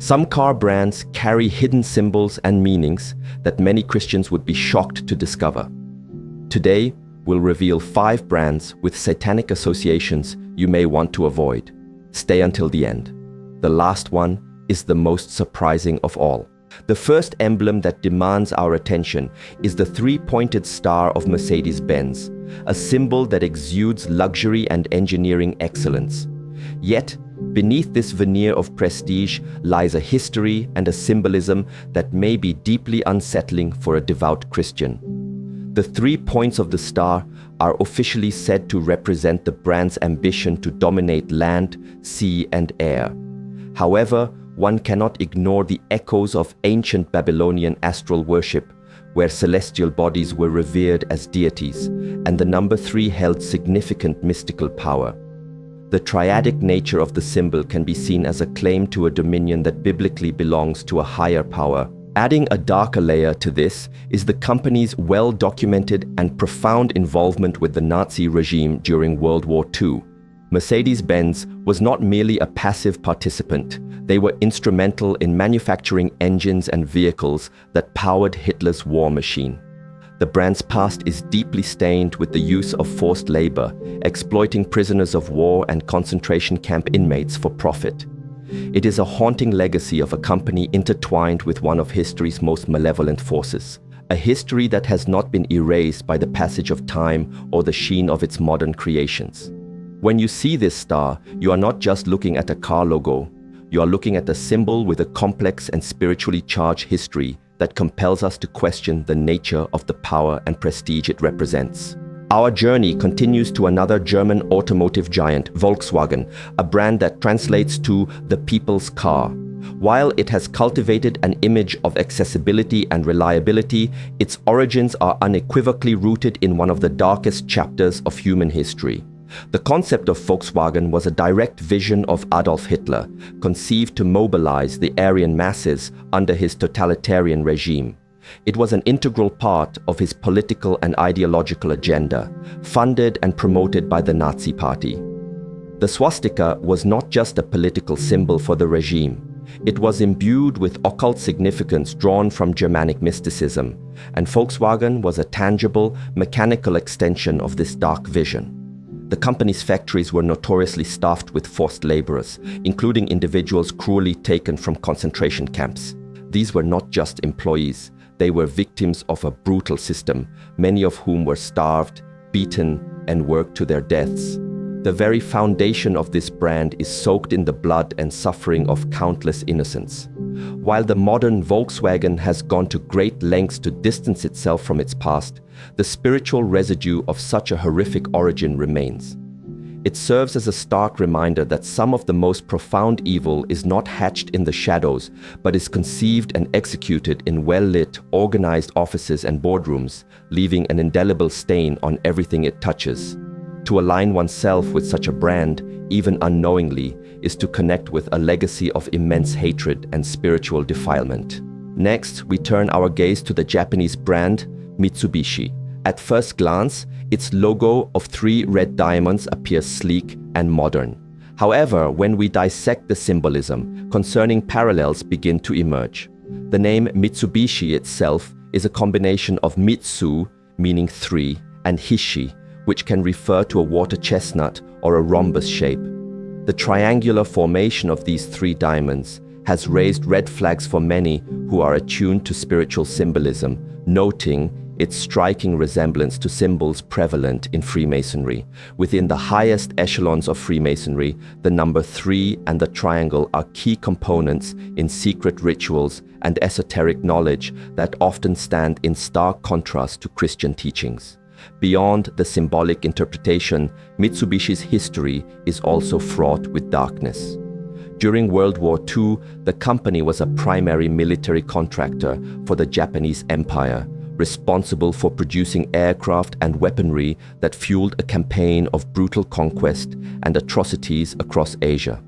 Some car brands carry hidden symbols and meanings that many Christians would be shocked to discover. Today, we'll reveal 5 brands with satanic associations you may want to avoid. Stay until the end. The last one is the most surprising of all. The first emblem that demands our attention is the 3-pointed star of Mercedes-Benz, a symbol that exudes luxury and engineering excellence. Yet, beneath this veneer of prestige lies a history and a symbolism that may be deeply unsettling for a devout Christian. The 3 points of the star are officially said to represent the brand's ambition to dominate land, sea, and air. However, one cannot ignore the echoes of ancient Babylonian astral worship, where celestial bodies were revered as deities, and the number 3 held significant mystical power. The triadic nature of the symbol can be seen as a claim to a dominion that biblically belongs to a higher power. Adding a darker layer to this is the company's well-documented and profound involvement with the Nazi regime during World War II. Mercedes-Benz was not merely a passive participant. They were instrumental in manufacturing engines and vehicles that powered Hitler's war machine. The brand's past is deeply stained with the use of forced labor, exploiting prisoners of war and concentration camp inmates for profit. It is a haunting legacy of a company intertwined with one of history's most malevolent forces, a history that has not been erased by the passage of time or the sheen of its modern creations. When you see this star, you are not just looking at a car logo. You are looking at a symbol with a complex and spiritually charged history that compels us to question the nature of the power and prestige it represents. Our journey continues to another German automotive giant, Volkswagen, a brand that translates to the people's car. While it has cultivated an image of accessibility and reliability, its origins are unequivocally rooted in one of the darkest chapters of human history. The concept of Volkswagen was a direct vision of Adolf Hitler, conceived to mobilize the Aryan masses under his totalitarian regime. It was an integral part of his political and ideological agenda, funded and promoted by the Nazi Party. The swastika was not just a political symbol for the regime. It was imbued with occult significance drawn from Germanic mysticism, and Volkswagen was a tangible, mechanical extension of this dark vision. The company's factories were notoriously staffed with forced laborers, including individuals cruelly taken from concentration camps. These were not just employees. They were victims of a brutal system, many of whom were starved, beaten, and worked to their deaths. The very foundation of this brand is soaked in the blood and suffering of countless innocents. While the modern Volkswagen has gone to great lengths to distance itself from its past, the spiritual residue of such a horrific origin remains. It serves as a stark reminder that some of the most profound evil is not hatched in the shadows, but is conceived and executed in well-lit, organized offices and boardrooms, leaving an indelible stain on everything it touches. To align oneself with such a brand, even unknowingly, is to connect with a legacy of immense hatred and spiritual defilement. Next, we turn our gaze to the Japanese brand Mitsubishi. At first glance, its logo of 3 red diamonds appears sleek and modern. However, when we dissect the symbolism, concerning parallels begin to emerge. The name Mitsubishi itself is a combination of Mitsu, meaning 3, and Hishi, which can refer to a water chestnut or a rhombus shape. The triangular formation of these 3 diamonds has raised red flags for many who are attuned to spiritual symbolism, noting its striking resemblance to symbols prevalent in Freemasonry. Within the highest echelons of Freemasonry, the number 3 and the triangle are key components in secret rituals and esoteric knowledge that often stand in stark contrast to Christian teachings. Beyond the symbolic interpretation, Mitsubishi's history is also fraught with darkness. During World War II, the company was a primary military contractor for the Japanese Empire, responsible for producing aircraft and weaponry that fueled a campaign of brutal conquest and atrocities across Asia.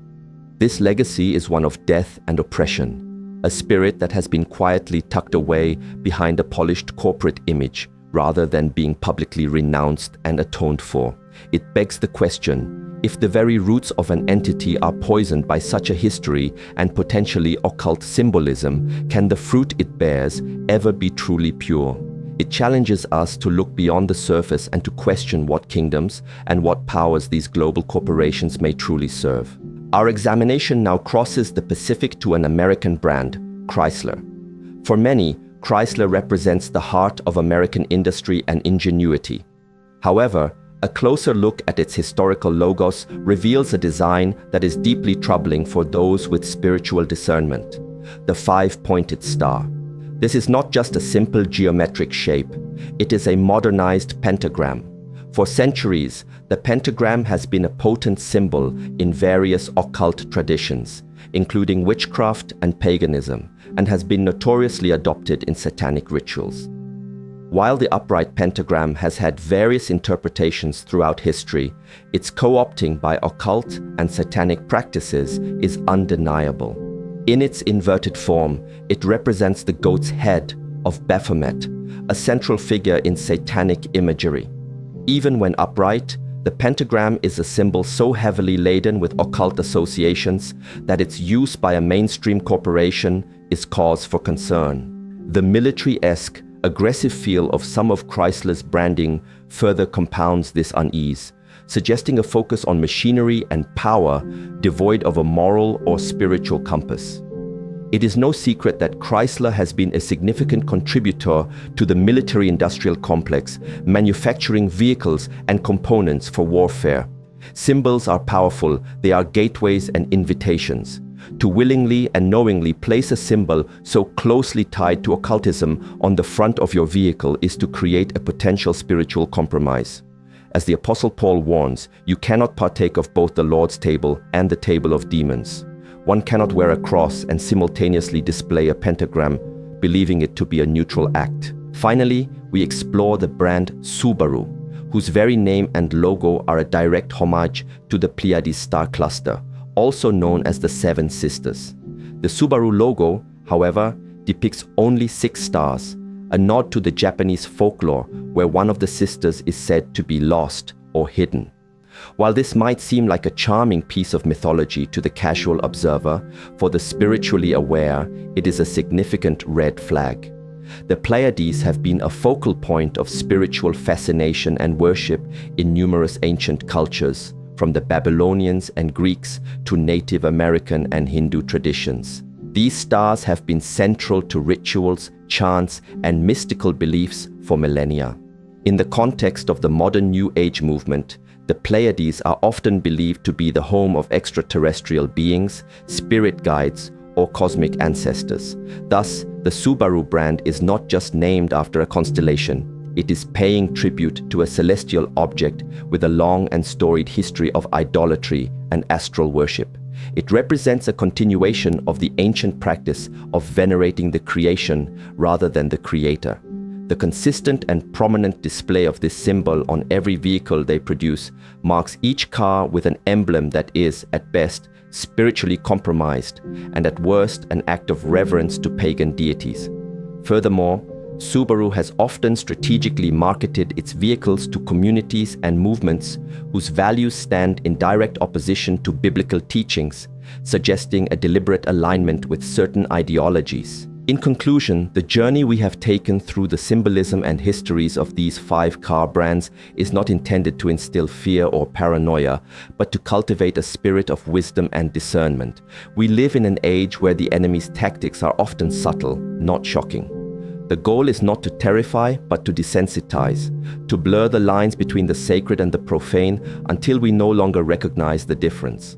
This legacy is one of death and oppression, a spirit that has been quietly tucked away behind a polished corporate image, rather than being publicly renounced and atoned for. It begs the question, if the very roots of an entity are poisoned by such a history and potentially occult symbolism, can the fruit it bears ever be truly pure? It challenges us to look beyond the surface and to question what kingdoms and what powers these global corporations may truly serve. Our examination now crosses the Pacific to an American brand, Chrysler. For many, Chrysler represents the heart of American industry and ingenuity. However, a closer look at its historical logos reveals a design that is deeply troubling for those with spiritual discernment: the five-pointed star. This is not just a simple geometric shape, it is a modernized pentagram. For centuries, the pentagram has been a potent symbol in various occult traditions, including witchcraft and paganism, and has been notoriously adopted in satanic rituals. While the upright pentagram has had various interpretations throughout history, its co-opting by occult and satanic practices is undeniable. In its inverted form, it represents the goat's head of Baphomet, a central figure in satanic imagery. Even when upright, the pentagram is a symbol so heavily laden with occult associations that its use by a mainstream corporation is cause for concern. The military-esque, aggressive feel of some of Chrysler's branding further compounds this unease, suggesting a focus on machinery and power devoid of a moral or spiritual compass. It is no secret that Chrysler has been a significant contributor to the military-industrial complex, manufacturing vehicles and components for warfare. Symbols are powerful, they are gateways and invitations. To willingly and knowingly place a symbol so closely tied to occultism on the front of your vehicle is to create a potential spiritual compromise. As the Apostle Paul warns, you cannot partake of both the Lord's table and the table of demons. One cannot wear a cross and simultaneously display a pentagram, believing it to be a neutral act. Finally, we explore the brand Subaru, whose very name and logo are a direct homage to the Pleiades star cluster, also known as the Seven Sisters. The Subaru logo, however, depicts only 6 stars, a nod to the Japanese folklore where one of the sisters is said to be lost or hidden. While this might seem like a charming piece of mythology to the casual observer, for the spiritually aware, it is a significant red flag. The Pleiades have been a focal point of spiritual fascination and worship in numerous ancient cultures, from the Babylonians and Greeks to Native American and Hindu traditions. These stars have been central to rituals, chants, and mystical beliefs for millennia. In the context of the modern New Age movement, the Pleiades are often believed to be the home of extraterrestrial beings, spirit guides, or cosmic ancestors. Thus, the Subaru brand is not just named after a constellation, it is paying tribute to a celestial object with a long and storied history of idolatry and astral worship. It represents a continuation of the ancient practice of venerating the creation rather than the creator. The consistent and prominent display of this symbol on every vehicle they produce marks each car with an emblem that is, at best, spiritually compromised, and at worst, an act of reverence to pagan deities. Furthermore, Subaru has often strategically marketed its vehicles to communities and movements whose values stand in direct opposition to biblical teachings, suggesting a deliberate alignment with certain ideologies. In conclusion, the journey we have taken through the symbolism and histories of these 5 car brands is not intended to instill fear or paranoia, but to cultivate a spirit of wisdom and discernment. We live in an age where the enemy's tactics are often subtle, not shocking. The goal is not to terrify, but to desensitize, to blur the lines between the sacred and the profane until we no longer recognize the difference.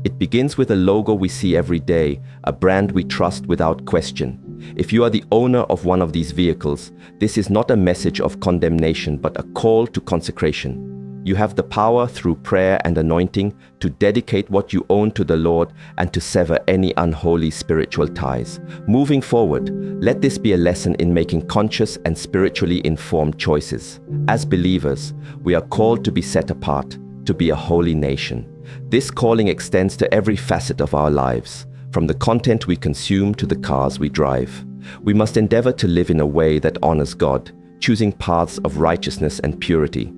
It begins with a logo we see every day, a brand we trust without question. If you are the owner of one of these vehicles, this is not a message of condemnation, but a call to consecration. You have the power through prayer and anointing to dedicate what you own to the Lord and to sever any unholy spiritual ties. Moving forward, let this be a lesson in making conscious and spiritually informed choices. As believers, we are called to be set apart, to be a holy nation. This calling extends to every facet of our lives, from the content we consume to the cars we drive. We must endeavor to live in a way that honors God, choosing paths of righteousness and purity.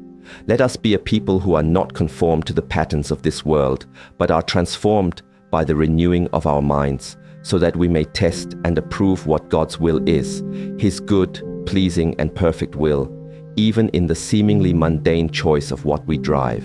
Let us be a people who are not conformed to the patterns of this world, but are transformed by the renewing of our minds, so that we may test and approve what God's will is, His good, pleasing, and perfect will, even in the seemingly mundane choice of what we drive.